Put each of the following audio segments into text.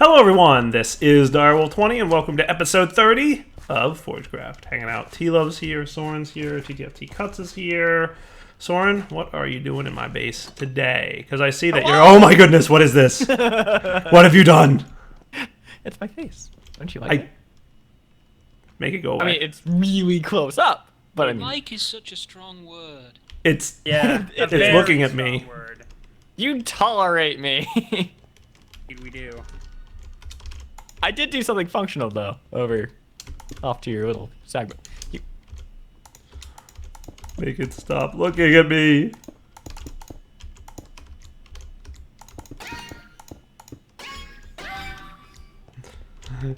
Hello everyone, this is Direwolf20 and welcome to episode 30 of Forgecraft. Hanging out, T-Love's here, Soren's here, TTFT Cuts is here. Soren, what are you doing in my base today? Because I see that you're... Oh my goodness, what is this? What have you done? It's my face. Don't you like it? Make it go away. I mean, it's really close up, but I mean... Like is such a strong word. It's... Yeah, it's looking at me. Word. You tolerate me. We do. I did do something functional, though, off to your little segment. Make it stop looking at me.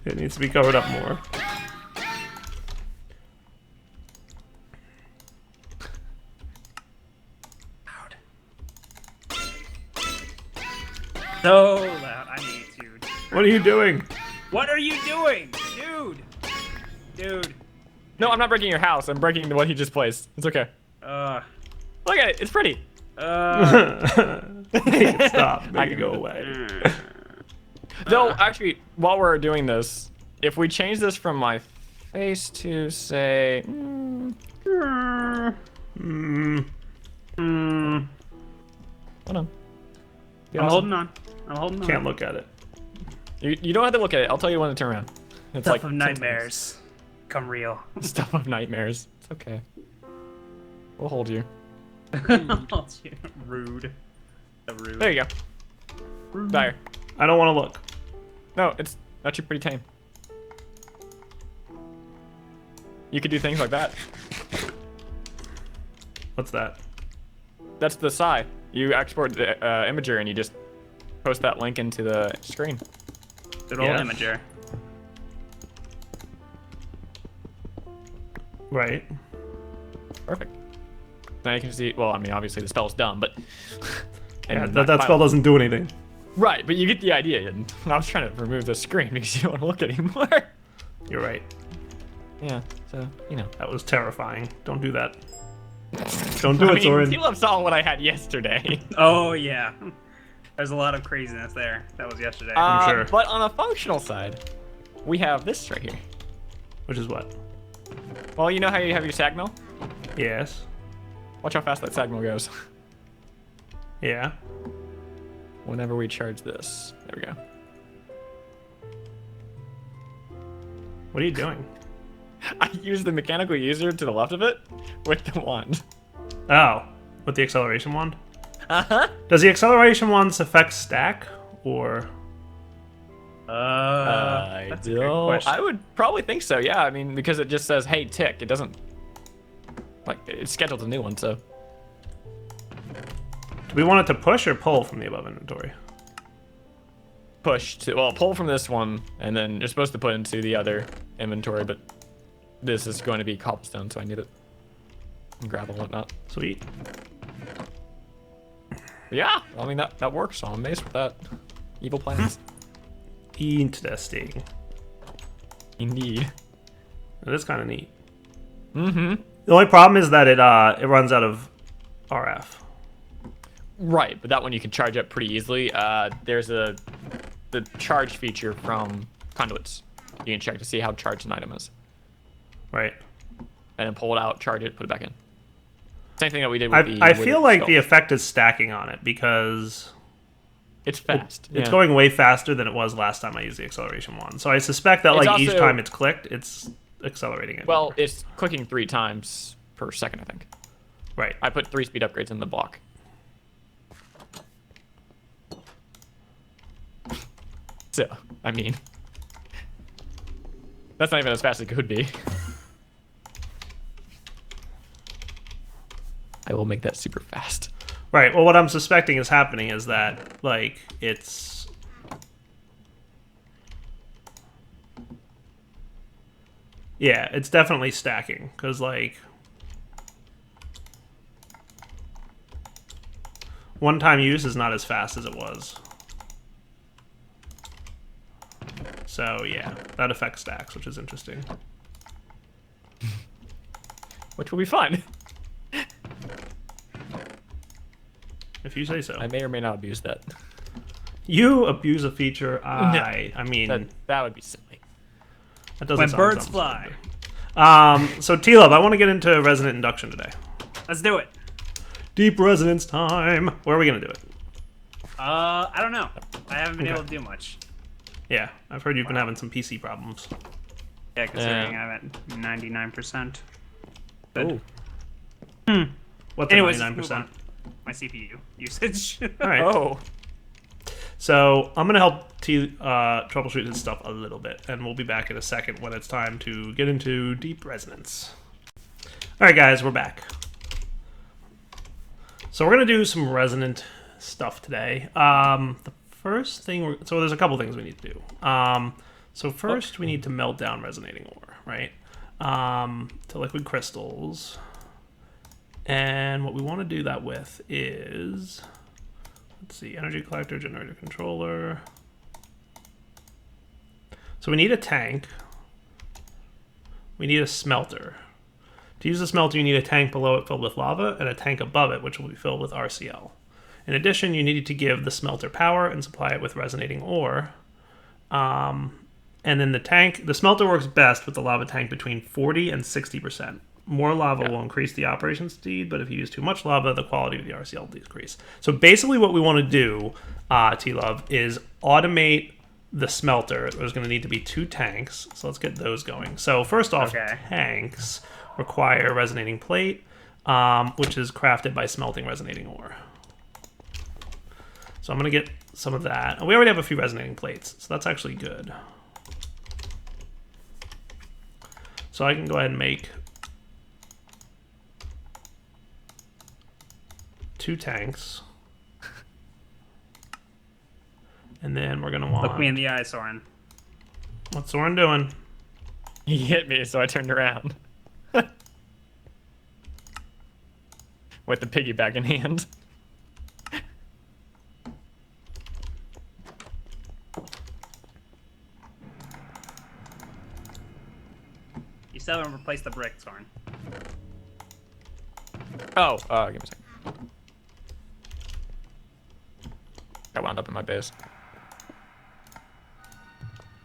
It needs to be covered up more. So loud. I need to. What are you doing? What are you doing, dude? Dude. No, I'm not breaking your house. I'm breaking the one he just placed. It's okay. Look at it. It's pretty. Make it stop. Make it go away. Though, actually, while we're doing this, if we change this from my face to, say... Hold on. I'm holding on. I'm holding on. Can't look at it. You don't have to look at it. I'll tell you when to turn around. It's Stuff like of nightmares. Come real. Stuff of nightmares. It's okay. We'll hold you. Rude. The rude. There you go. There. I don't want to look. No, it's actually pretty tame. You could do things like that. What's that? That's the SI. You export the imager and you just post that link into the screen. Good old imager. Right. Perfect. Now you can see, well, I mean, obviously the spell's dumb, but... Yeah, that spell doesn't do anything. Right, but you get the idea. And I was trying to remove the screen because you don't want to look anymore. You're right. Yeah, so, you know. That was terrifying. Don't do that. Don't do it, Soren. T-Love saw what I had yesterday. Oh, yeah. There's a lot of craziness there. That was yesterday. I'm sure. But on a functional side, we have this right here. Which is what? Well, you know how you have your sag mill? Yes. Watch how fast that sag mill goes. Yeah. Whenever we charge this. There we go. What are you doing? I use the mechanical user to the left of it with the wand. Oh, with the acceleration wand? Uh-huh. Does the acceleration wands affect stack, or? That's a good I question. would probably think so, yeah. I mean, because it just says, hey, tick. It doesn't... Like, it's scheduled a new one, so... Do we want it to push or pull from the above inventory? Push to... Well, pull from this one, and then you're supposed to put into the other inventory, but this is going to be cobblestone, so I need it. And gravel and whatnot. Sweet. Yeah, I mean, that works, so I'm amazed with that. Evil plans. Interesting. Indeed. It is kind of neat. Mm-hmm. The only problem is that it runs out of RF. Right, but that one you can charge up pretty easily. There's the charge feature from conduits. You can check to see how charged an item is. Right. And then pull it out, charge it, put it back in. Same thing that we did with the... I feel like the effect is stacking on it because... It's fast. It's going way faster than it was last time I used the acceleration wand. So I suspect that It's each also- time it's clicked, it's accelerating it. Well, it's clicking 3 times per second, I think. Right. I put 3 speed upgrades in the block. So, I mean... That's not even as fast as it could be. I will make that super fast. Right. Well, what I'm suspecting is happening is that, like, it's... Yeah, it's definitely stacking, because, like... One-time use is not as fast as it was. So, yeah, that affects stacks, which is interesting. Which will be fun. If you say so. I may or may not abuse that. You abuse a feature. I mean, that would be silly. that doesn't When sound birds so fly. So T-Love, I want to get into resonant induction today. Let's do it. Deep resonance time. Where are we gonna do it? I don't know. I haven't been able to do much. Yeah, I've heard you've been having some PC problems. Yeah, considering I'm at 99%. Oh. What's Anyways, at let's move 99%? on. My CPU usage. All right. Oh. So I'm gonna help troubleshoot his stuff a little bit, and we'll be back in a second when it's time to get into deep resonance. All right, guys, we're back. So we're gonna do some resonant stuff today. The first thing, so there's a couple things we need to do. So first we need to melt down resonating ore, right? To liquid crystals. And what we want to do that with is, let's see, energy collector, generator controller. So we need a tank. We need a smelter. To use the smelter, you need a tank below it filled with lava and a tank above it, which will be filled with RCL. In addition, you need to give the smelter power and supply it with resonating ore. And then the smelter works best with the lava tank between 40 and 60%. More lava will increase the operation speed, but if you use too much lava, the quality of the RCL will decrease. So basically what we want to do, T-Love, is automate the smelter. There's going to need to be 2 tanks, so let's get those going. So first off, tanks require resonating plate, which is crafted by smelting resonating ore. So I'm going to get some of that. And we already have a few resonating plates, so that's actually good. So I can go ahead and make 2 tanks. And then we're going to want... Look me in the eye, Soren. What's Soren doing? He hit me, so I turned around. With the piggyback in hand. You still haven't replaced the brick, Soren. Oh, give me a second. I wound up in my base.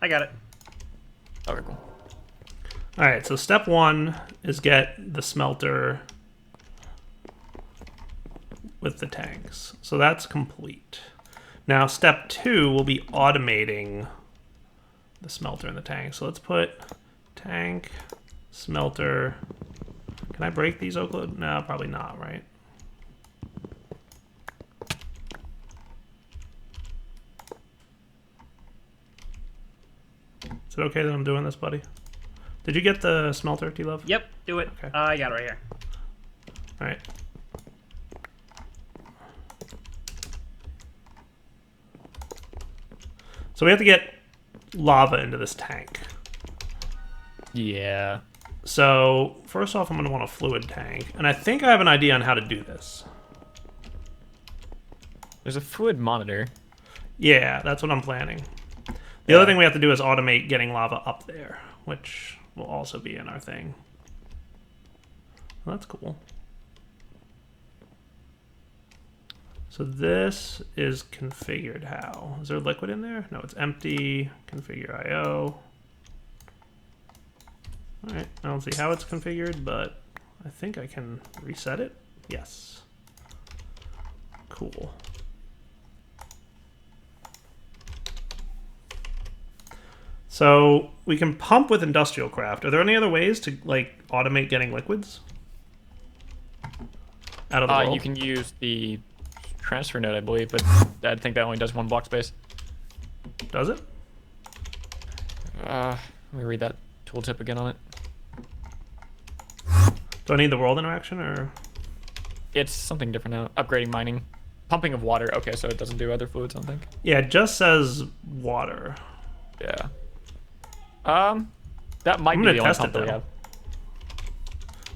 I got it. Okay, cool. All right, so step 1 is get the smelter with the tanks. So that's complete. Now step 2 will be automating the smelter and the tank. So let's put tank, smelter. Can I break these oak load? No, probably not, right? Is it okay that I'm doing this, buddy? Did you get the smelter, T-Love? Yep, do it. Okay. I got it right here. All right. So we have to get lava into this tank. Yeah. So first off, I'm going to want a fluid tank. And I think I have an idea on how to do this. There's a fluid monitor. Yeah, that's what I'm planning. The other thing we have to do is automate getting lava up there, which will also be in our thing. Well, that's cool. So this is configured how? Is there liquid in there? No, it's empty. Configure IO. All right, I don't see how it's configured, but I think I can reset it. Yes. Cool. So we can pump with industrial craft. Are there any other ways to like automate getting liquids out of the world? You can use the transfer node, I believe, but I think that only does 1 block space. Does it? Let me read that tooltip again on it. Do I need the world interaction or? It's something different now. Upgrading mining. Pumping of water. Okay, so it doesn't do other fluids, I don't think. Yeah, it just says water. Yeah. That might be the only pump that we have.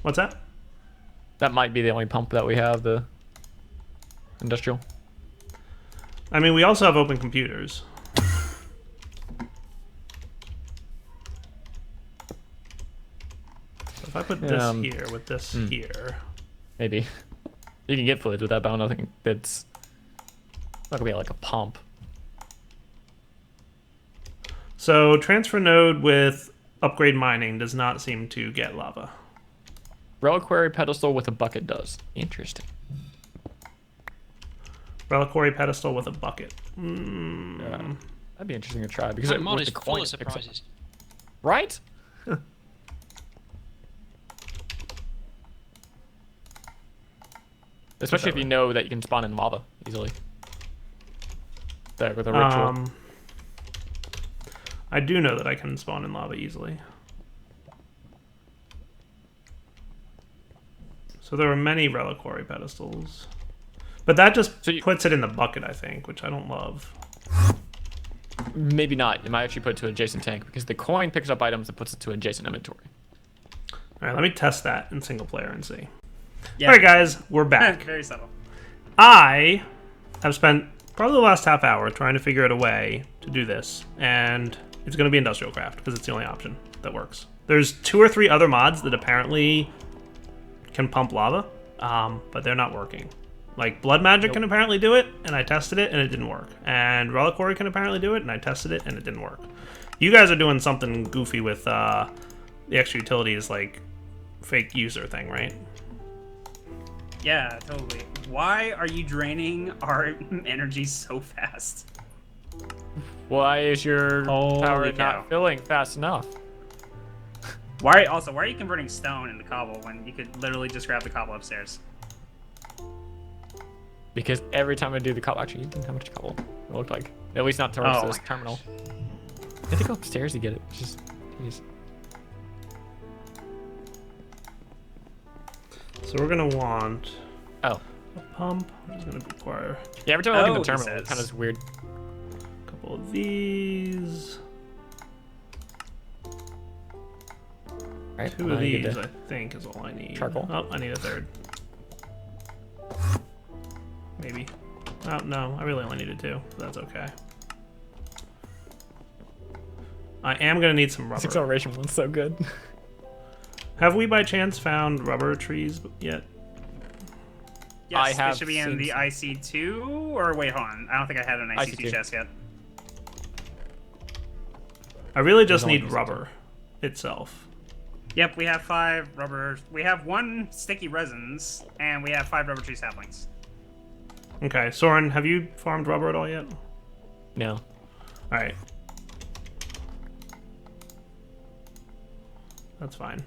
What's that? That might be the only pump that we have, the industrial. I mean, we also have open computers. So if I put this here with this here. Maybe. You can get fluids with that, but I don't think it's not gonna be like a pump. So transfer node with upgrade mining does not seem to get lava. Reliquary pedestal with a bucket does. Interesting. Reliquary pedestal with a bucket. Yeah, that'd be interesting to try because My it, mod with is the full coin of it picks up. surprises. Right? Especially if you know that you can spawn in lava easily. There with a ritual. I do know that I can spawn in lava easily. So there are many reliquary pedestals. But that just puts it in the bucket, I think, which I don't love. Maybe not. You might actually put it to adjacent tank because the coin picks up items and puts it to adjacent inventory. All right, let me test that in single player and see. Yeah. All right, guys, we're back. Very subtle. I have spent probably the last half hour trying to figure out a way to do this, and it's going to be industrial craft because it's the only option that works. There's 2 or 3 other mods that apparently can pump lava, but they're not working. Like Blood Magic can apparently do it, and I tested it, and it didn't work. And Reliquary can apparently do it, and I tested it, and it didn't work. You guys are doing something goofy with the extra utilities, like fake user thing, right? Yeah, totally. Why are you draining our energy so fast? Why is your Holy power cow. not filling fast enough? Why are you converting stone into cobble when you could literally just grab the cobble upstairs? Because every time I do the cobble, actually, you can how much cobble it looked like. At least not towards Oh this my terminal. I have to go upstairs to get it. It's just, jeez. So we're going to want Oh. a pump, which is going to require Yeah, every time I look Oh, at the he terminal, it says. kind of is weird. a couple of these. Right? 2 Now of you get these, the- I think, is all I need. Charcoal. Oh, I need a 3rd. Maybe. Oh, no, I really only needed 2. So that's okay. I am going to need some This rubber. acceleration one's so good. Have we by chance found rubber trees yet? Yes, I they have should be in seen the some. IC2, or wait, hold on. I don't think I had an IC2 IC2 chest yet. I really just only need these rubber itself. Yep, we have 5 rubber. We have 1 sticky resins, and we have 5 rubber tree saplings. Okay, Soren, have you farmed rubber at all yet? No. Alright. That's fine.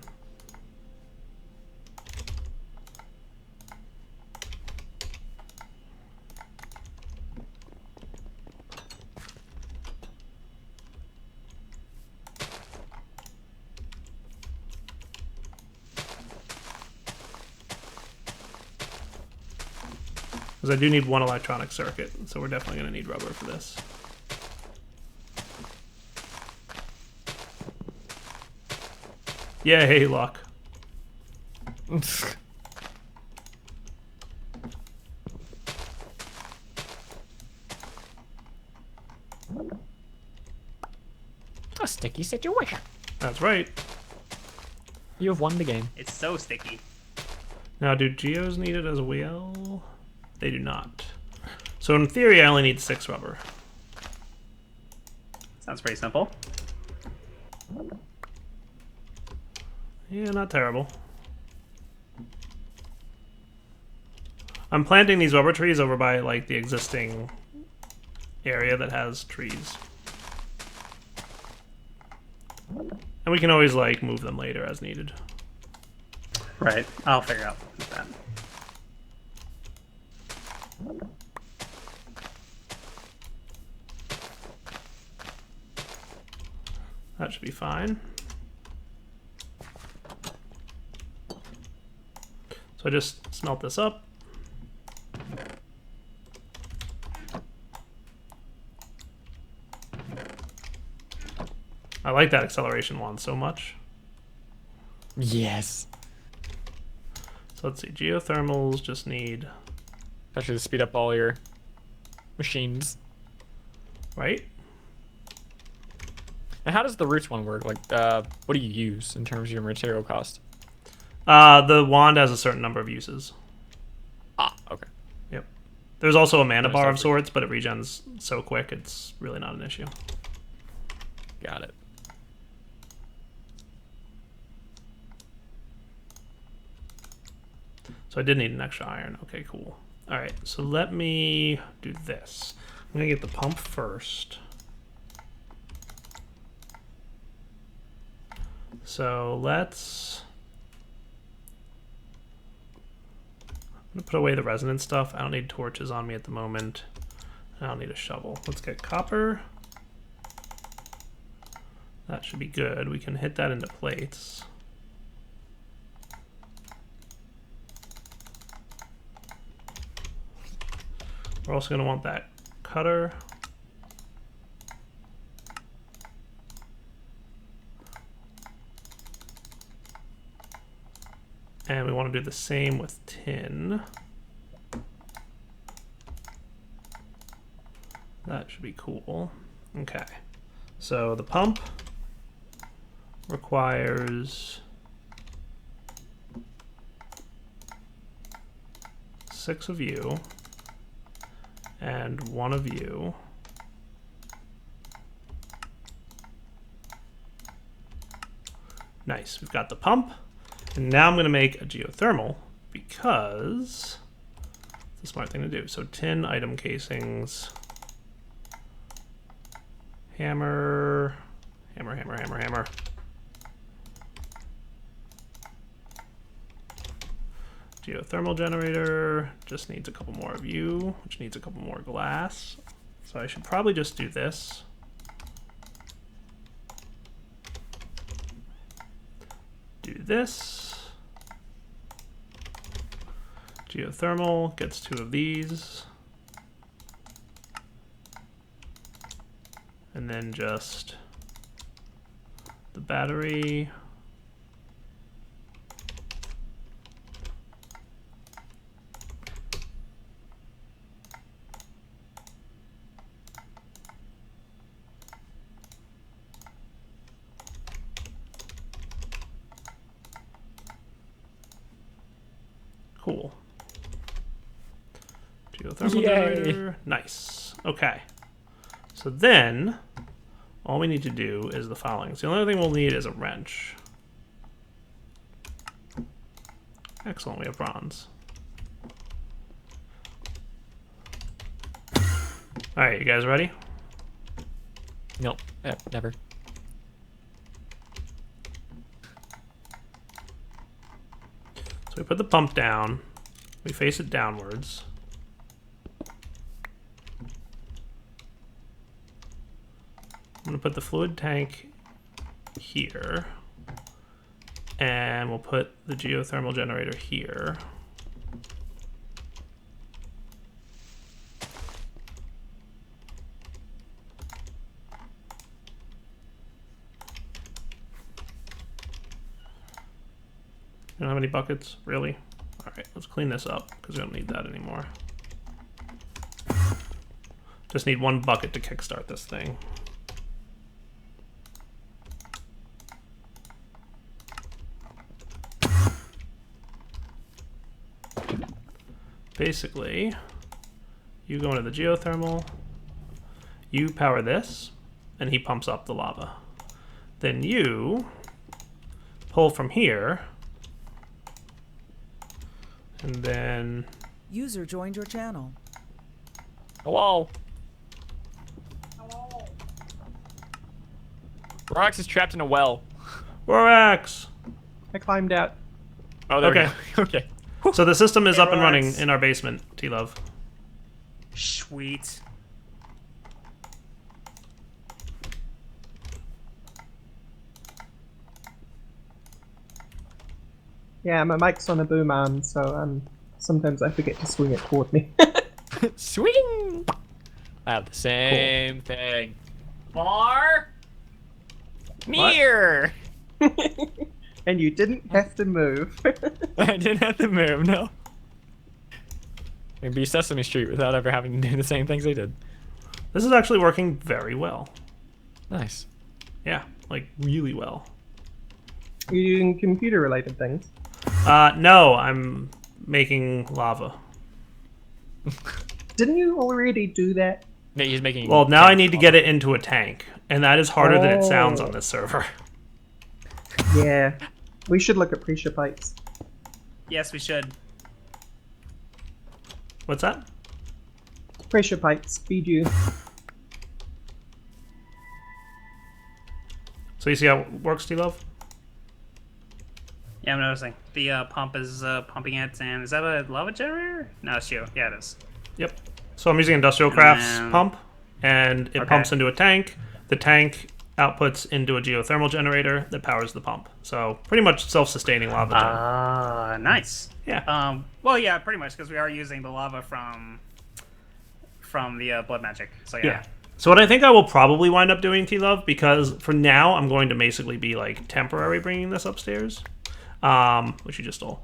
Because I do need 1 electronic circuit, so we're definitely going to need rubber for this. Yay, luck. A sticky situation. That's right. You have won the game. It's so sticky. Now, do geos need it as well? They do not. So in theory, I only need 6 rubber. Sounds pretty simple. Yeah, not terrible. I'm planting these rubber trees over by, like, the existing area that has trees. And we can always, like, move them later as needed. Right. I'll figure out that. That should be fine. So I just smelt this up. I like that acceleration one so much. Yes. So let's see, geothermals just need, Especially to speed up all your machines. right? And how does the roots one work? Like, what do you use in terms of your material cost? The wand has a certain number of uses. Ah, okay. Yep. There's also a mana Nice bar of effort. sorts, but it regens so quick, it's really not an issue. Got it. So I did need an extra iron. Okay, cool. All right, so let me do this. I'm gonna get the pump first. So let's... I'm gonna put away the resonance stuff. I don't need torches on me at the moment. I don't need a shovel. Let's get copper. That should be good. We can hit that into plates. We're also gonna want that cutter. And we want to do the same with tin. That should be cool. Okay. So the pump requires 6 of you and 1 of you. Nice. We've got the pump. And now I'm going to make a geothermal because it's a smart thing to do. So tin item casings, hammer, hammer, hammer, hammer, hammer. Geothermal generator just needs a couple more of you, which needs a couple more glass. So I should probably just do this. Do this. Geothermal gets 2 of these. And then just the battery. Cool. Geothermal generator. Nice. Okay. So then, all we need to do is the following. So the only other thing we'll need is a wrench. Excellent, we have bronze. Alright, you guys ready? Nope, never. So we put the pump down, we face it downwards. I'm going to put the fluid tank here, and we'll put the geothermal generator here. You don't have any buckets? Really? Alright, let's clean this up, because we don't need that anymore. Just need 1 bucket to kickstart this thing. Basically, you go into the geothermal, you power this, and he pumps up the lava. Then you pull from here, and then... User joined your channel. Hello. Rox is trapped in a well. Rorax! I climbed out. Oh, there Okay. we go. Okay. So the system is Hey, up and running Rorax. in our basement, T-Love. Sweet. Yeah, my mic's on a boom arm, so sometimes I forget to swing it toward me. Swing! I have the same thing. Far? Near! And you didn't have to move. I didn't have to move, no. It'd be Sesame Street without ever having to do the same things they did. This is actually working very well. Nice. Yeah, like really well. You're using computer-related things. No, I'm making lava. Didn't you already do that? Yeah, he's making. Well, now I need to get it into a tank, And that is harder than it sounds Oh. on this server. Yeah. We should look at pressure pipes. Yes, we should. What's that? Pressure pipes feed you. So you see how it works, T-Love? Yeah, I'm noticing. The pump is pumping it, and is that a lava generator? No, it's you. Yeah, it is. Yep. So I'm using Industrial Crafts then- pump, and it Okay. pumps into a tank. The tank outputs into a geothermal generator that powers the pump. So pretty much self-sustaining lava gen. Ah, nice. Yeah. Well, yeah, pretty much, because we are using the lava from the blood magic. So yeah. Yeah. So what I think I will probably wind up doing, T-Love, because for now I'm going to basically be like temporary bringing this upstairs, which you just stole.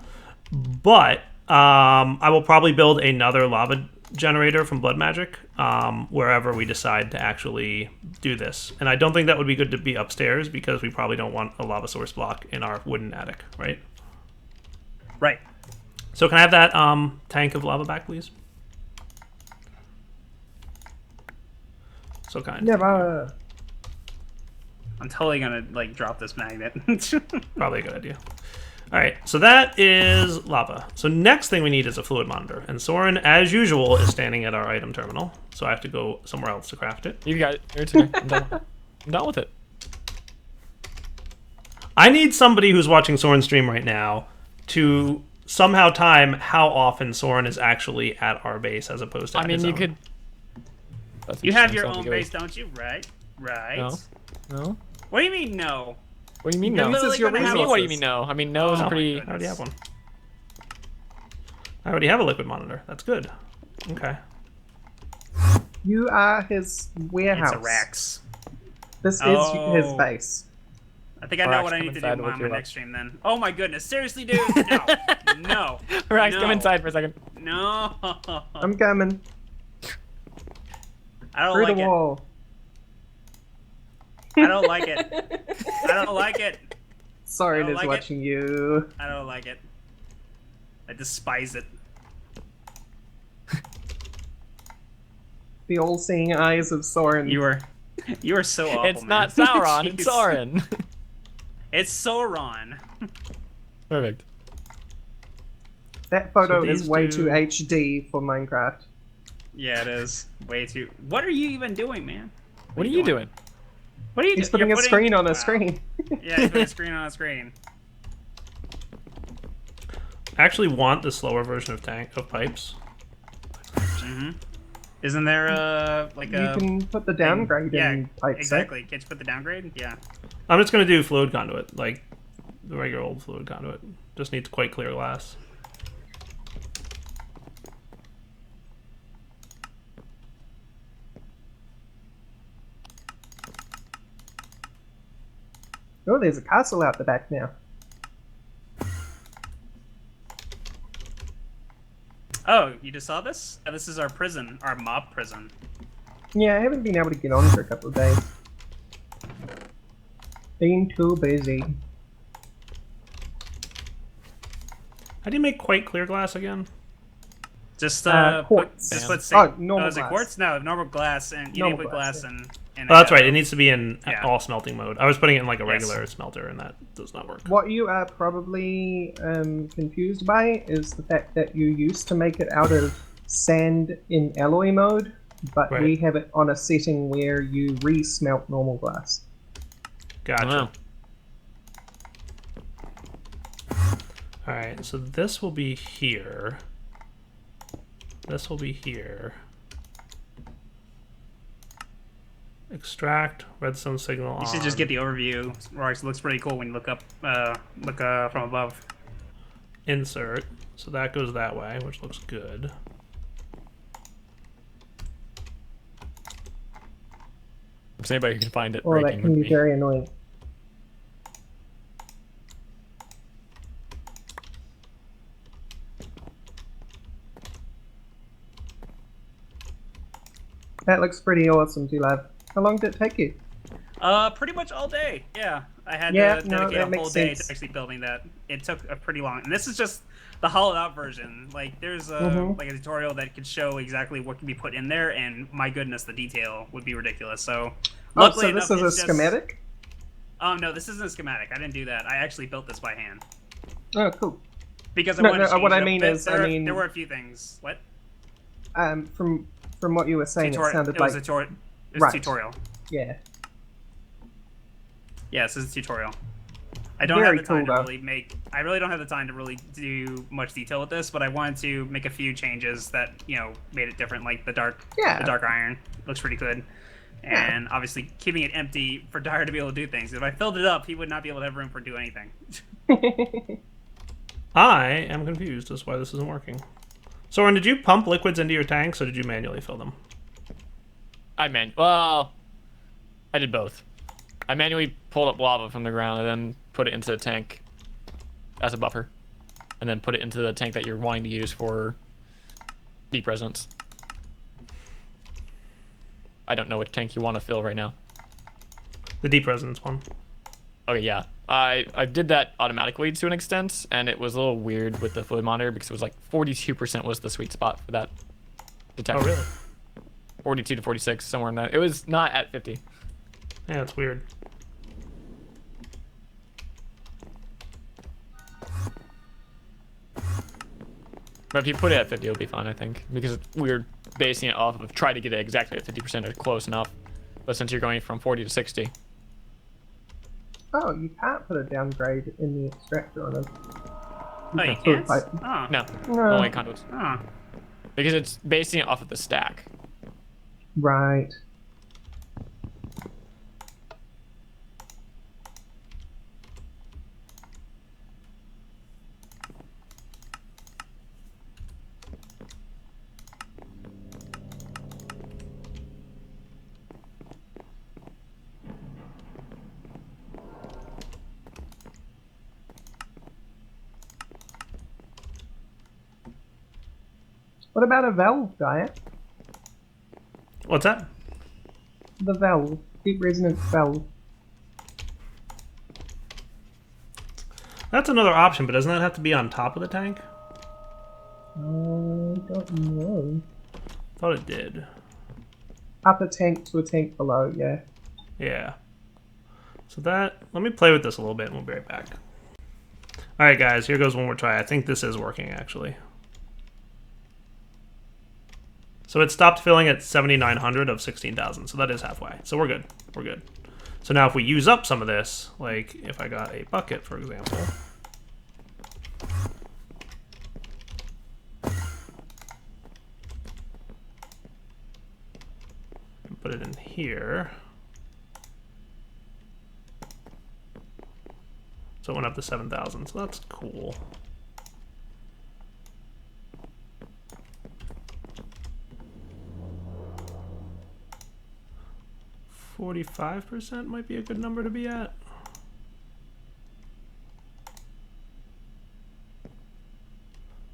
But I will probably build another lava generator from blood magic wherever we decide to actually do this. And I don't think that would be good to be upstairs because we probably don't want a lava source block in our wooden attic, right? Right. So can I have that tank of lava back, please? So kind. Never. I'm totally gonna like drop this magnet. Probably a good idea. All right, so that is lava. So next thing we need is a fluid monitor. And Soren, as usual, is standing at our item terminal. So I have to go somewhere else to craft it. You got it. It's okay. I'm done with it. I'm done with it. I need somebody who's watching Soren's stream right now to somehow time how often Soren is actually at our base as opposed to I at mean, his you own. could. You have your own base, don't you? Right. Right. No. No. What do you mean no? What do you mean You no? can use Literally your gonna What have do you mean? What do you resources. mean no? I mean no is Oh my pretty. goodness. I already have one. I already have a liquid monitor. That's good. Okay. You are his warehouse. It's a Rex. This is Oh. his base. I think I Alright, know what I come need to do inside, on we'll my clear up. next stream then. Oh my goodness. Seriously, dude? No. No. Rex, No. come inside for a second. No. I'm coming. I don't Through like the it. wall. I don't like it. I don't like it. Soren don't is like it. watching you. I don't like it. I despise it. The all-seeing eyes of Soren. You are so awful. It's man. not Sauron, it's Jeez. Soren. It's Sauron. Perfect. That photo So is these way two- too HD for Minecraft. Yeah, it is. Way too. What are you even doing, man? What are you doing? What are you He's doing? putting a screen on a Wow. screen. Yeah, he's putting a screen on a screen. I actually want the slower version of pipes. Isn't there like You a? can put the downgrade yeah, in pipe set. exactly. Can't you put the downgrade? Yeah. I'm just gonna do fluid conduit, like the regular old fluid conduit. Just needs quite clear glass. Oh, there's a castle out the back now. Oh, you just saw this? This is our prison, our mob prison. Yeah, I haven't been able to get on for a couple of days. Been too busy. How do you make quite clear glass again? Just quartz. Put Oh, normal is it glass. quartz? No, normal glass, and you Normal need to put glass, glass in. Oh, that's right. It needs to be in Yeah. all smelting mode. I was putting it in like a Yes. regular smelter, and that does not work. What you are probably confused by is the fact that you used to make it out of sand in alloy mode, but Right. we have it on a setting where you re-smelt normal glass. Gotcha. Wow. All right, so this will be here. This will be here. Extract redstone signal. You should just get the overview. Rox, looks pretty cool when you look up, from above. Insert. So that goes that way, which looks good. If anybody can find it, Or that breaking can would be be. very annoying. That looks pretty awesome, T-Lab. How long did it take you? Pretty much all day. Yeah, I had Yeah, to no, dedicate that a makes whole day to sense. actually building that. It took a pretty long. And this is just the hollowed out version. Like there's a Mhm. like a tutorial that could show exactly what can be put in there, and my goodness, the detail would be ridiculous. So, Oh, luckily so this enough, is a it's just- schematic? Oh no, this isn't a schematic. I didn't do that. I actually built this by hand Oh, cool. because I No, wanted to no, change what it I up a mean bit. is, There were a few things. What? From what you were saying, it sounded It was like a tutorial. It was Right. a tutorial. yeah. Yeah, this is a tutorial. I don't Very have the time cool, to though. really make. I really don't have the time to really do much detail with this, but I wanted to make a few changes that made it different, like the dark iron looks pretty good, and obviously keeping it empty for Dyer to be able to do things. If I filled it up, he would not be able to have room for do anything. I am confused as to why this isn't working. Soren, did you pump liquids into your tanks, or did you manually fill them? Well, I did both. I manually pulled up lava from the ground and then put it into the tank as a buffer, and then put it into the tank that you're wanting to use for deep resonance. I don't know which tank you want to fill right now. The deep resonance one. Okay, yeah. I did that automatically to an extent, and it was a little weird with the fluid monitor because it was like 42% was the sweet spot for that detector. Oh, really? 42 to 46, somewhere in that. It was not at 50. Yeah, that's weird. But if you put it at 50, it'll be fine, I think. Because we're basing it off of try to get it exactly at 50% or close enough. But since you're going from 40 to 60. Oh, you can't put a downgrade in the extractor on it. Oh, you Sort can't? of like- Oh. No, No. only conduits. Oh. Because it's basing it off of the stack. Right. What about a valve, Dyer? What's that? The valve. Deep resonance valve. That's another option, but doesn't that have to be on top of the tank? I don't know. Thought it did. Up a tank to a tank below, yeah. Yeah. So that, let me play with this a little bit and we'll be right back. Alright guys, here goes one more try. I think this is working actually. So it stopped filling at 7,900 of 16,000, so that is halfway. So we're good, we're good. So now if we use up some of this, like if I got a bucket, for example. And put it in here. So it went up to 7,000, so that's cool. %45 might be a good number to be at.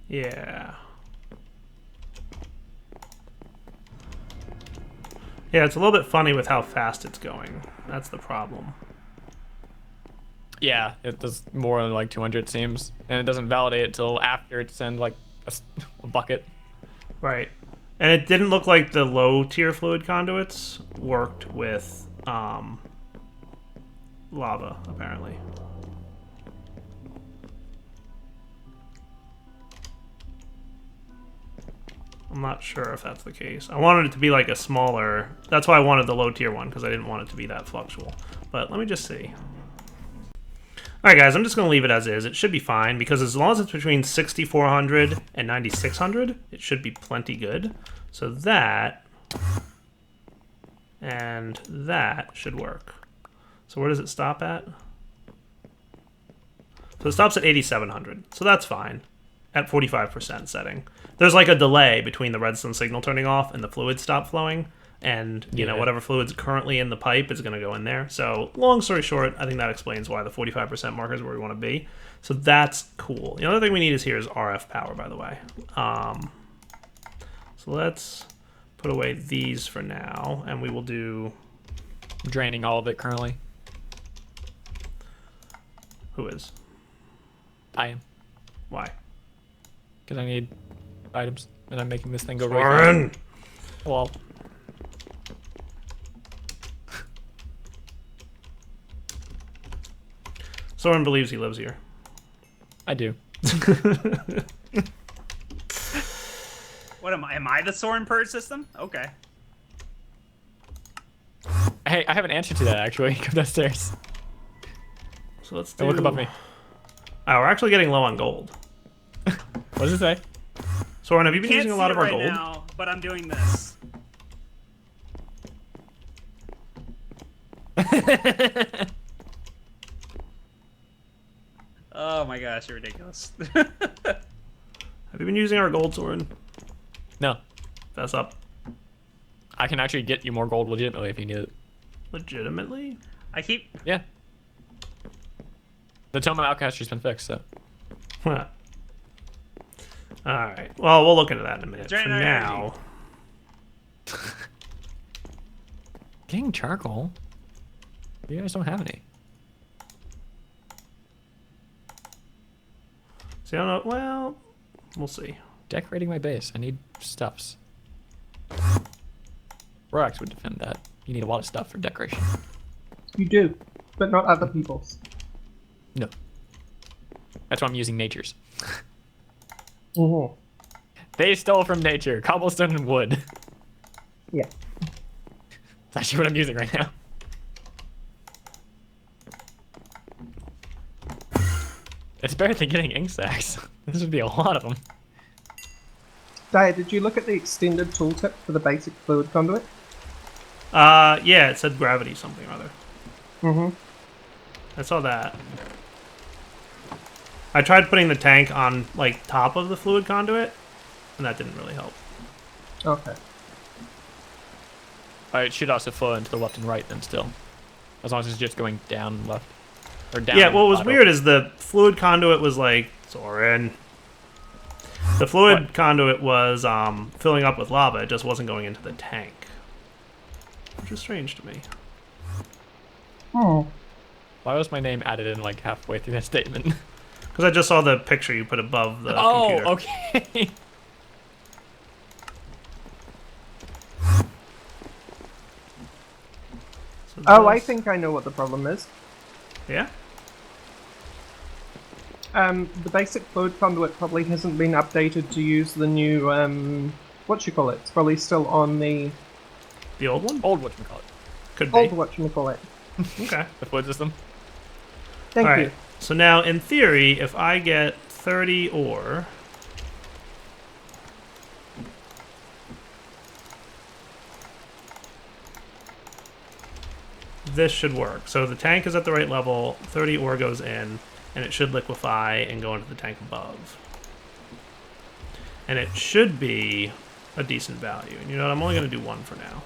Yeah. Yeah, it's a little bit funny with how fast it's going. That's the problem. Yeah, it does more than like 200 it seems. And it doesn't validate it till after it's in like a bucket. Right. And it didn't look like the low tier fluid conduits worked with lava, apparently. I'm not sure if that's the case. I wanted it to be like a smaller... That's why I wanted the low tier one, because I didn't want it to be that fluctual. But let me just see. Alright guys, I'm just going to leave it as is. It should be fine, because as long as it's between 6,400 and 9,600, it should be plenty good. So that and that should work. So where does it stop at? So it stops at 8,700. So that's fine at 45% setting. There's like a delay between the redstone signal turning off and the fluid stop flowing. And, you know, whatever fluid's currently in the pipe is going to go in there. So long story short, I think that explains why the 45% marker is where we want to be. So that's cool. The other thing we need is here is RF power, by the way. So let's put away these for now, and we will do draining all of it currently. Who is? I am. Why? Because I need items, and I'm making this thing go really fast. Soren! Well, Soren believes he lives here. I do. What am I? Am I the Soren purge system? Okay. Hey, I have an answer to that actually. Come downstairs. So let's do... Don't look above me. Oh, we're actually getting low on gold. What does it say? Soren, have you been Can't using a see lot it of our right gold? now, but I'm doing this. Oh my gosh, you're ridiculous. Have you been using our gold, Soren? No. Fess up. I can actually get you more gold legitimately if you need it. Legitimately? I keep. Yeah. The Tome of Outcaster's been fixed, so. Alright. Well, we'll look into that in a minute. For Drain our now... Getting charcoal? You guys don't have any. See, I don't know... Well, we'll see. Decorating my base. I need stuffs. Roax would defend that. You need a lot of stuff for decoration. You do, but not other people's. No. That's why I'm using nature's. Mm-hmm. They stole from nature. Cobblestone and wood. Yeah. That's actually what I'm using right now. It's better than getting ink sacks. This would be a lot of them. Daya, did you look at the extended tooltip for the basic fluid conduit? Yeah, it said gravity something or other. Mm-hmm. I saw that. I tried putting the tank on, like, top of the fluid conduit, and that didn't really help. Okay. It should also flow into the left and right then still. As long as it's just going down left. Or down. Yeah, what was lateral. weird is the fluid conduit was like, Soren. The fluid conduit was filling up with lava, it just wasn't going into the tank. Which is strange to me. Oh. Why was my name added in like halfway through that statement? Because I just saw the picture you put above the computer. Oh, okay. So Oh, I this- think I know what the problem is. Yeah? The basic fluid conduit probably hasn't been updated to use the new, whatchamacallit. It's probably still on the The old one? Old whatchamacallit. Could be. old whatchamacallit. Okay. The fluid system. Thank Alright. you. So now, in theory, if I get 30 ore... this should work. So the tank is at the right level, 30 ore goes in, and it should liquefy and go into the tank above. And it should be a decent value. And you know what? I'm only going to do one for now.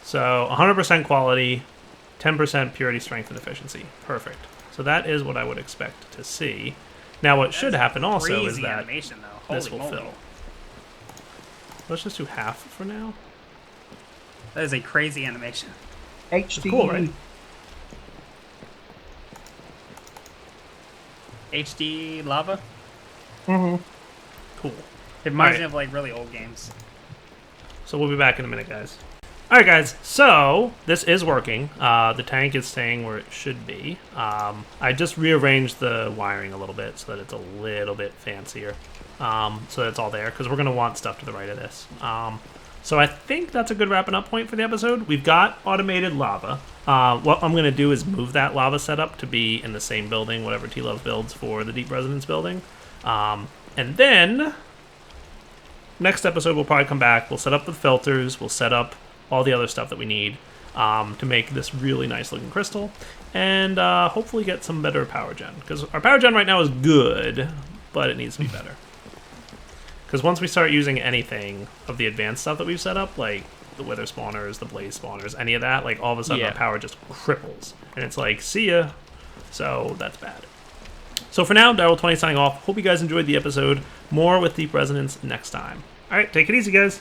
So 100% quality, 10% purity, strength, and efficiency. Perfect. So that is what I would expect to see. Now what should happen also is Crazy that animation, though. this Holy will moly. fill. Let's just do half for now. That is a crazy animation. HD. cool, right? HD lava. Mm-hmm. Cool. It reminds Alright. me of like really old games. So we'll be back in a minute, guys. Alright, guys. So this is working. The tank is staying where it should be. I just rearranged the wiring a little bit so that it's a little bit fancier. So that it's all there, because we're going to want stuff to the right of this. So I think that's a good wrapping up point for the episode. We've got automated lava. What I'm going to do is move that lava setup to be in the same building, whatever T-Love builds for the Deep Resonance building. And then, next episode we'll probably come back. We'll set up the filters. We'll set up all the other stuff that we need to make this really nice looking crystal. And hopefully get some better power gen. Because our power gen right now is good, but it needs to be better. Because once we start using anything of the advanced stuff that we've set up, like the wither spawners, the blaze spawners, any of that, like all of a sudden Yeah. our power just cripples. And it's like, see ya. So that's bad. So for now, Daryl20 signing off. Hope you guys enjoyed the episode. More with Deep Resonance next time. Alright, take it easy, guys.